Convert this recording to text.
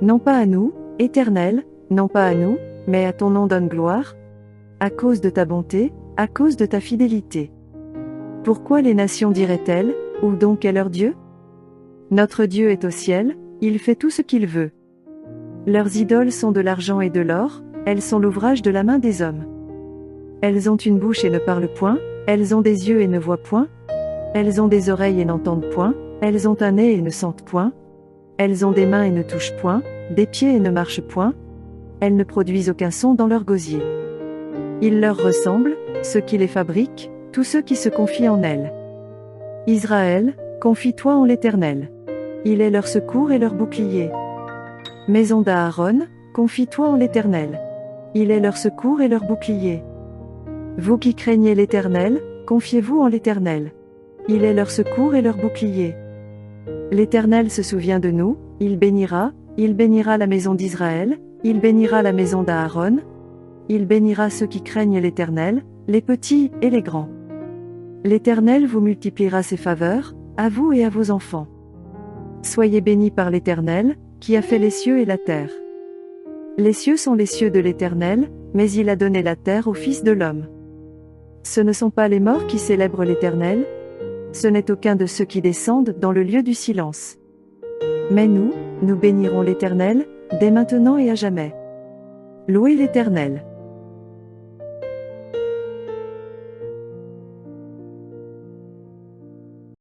Non pas à nous, Éternel, non pas à nous, mais à ton nom donne gloire, à cause de ta bonté, à cause de ta fidélité. Pourquoi les nations diraient-elles, où donc est leur Dieu? Notre Dieu est au ciel, il fait tout ce qu'il veut. Leurs idoles sont de l'argent et de l'or, elles sont l'ouvrage de la main des hommes. Elles ont une bouche et ne parlent point, elles ont des yeux et ne voient point, elles ont des oreilles et n'entendent point, elles ont un nez et ne sentent point, elles ont des mains et ne touchent point, des pieds et ne marchent point, elles ne produisent aucun son dans leur gosier. Ils leur ressemblent, ceux qui les fabriquent, tous ceux qui se confient en elles. Israël, confie-toi en l'Éternel. Il est leur secours et leur bouclier. Maison d'Aaron, confie-toi en l'Éternel. Il est leur secours et leur bouclier. Vous qui craignez l'Éternel, confiez-vous en l'Éternel. Il est leur secours et leur bouclier. L'Éternel se souvient de nous, il bénira la maison d'Israël, il bénira la maison d'Aaron, il bénira ceux qui craignent l'Éternel, les petits et les grands. L'Éternel vous multipliera ses faveurs, à vous et à vos enfants. Soyez bénis par l'Éternel, qui a fait les cieux et la terre. Les cieux sont les cieux de l'Éternel, mais il a donné la terre au Fils de l'homme. Ce ne sont pas les morts qui célèbrent l'Éternel, ce n'est aucun de ceux qui descendent dans le lieu du silence. Mais nous bénirons l'Éternel, dès maintenant et à jamais. Louez l'Éternel.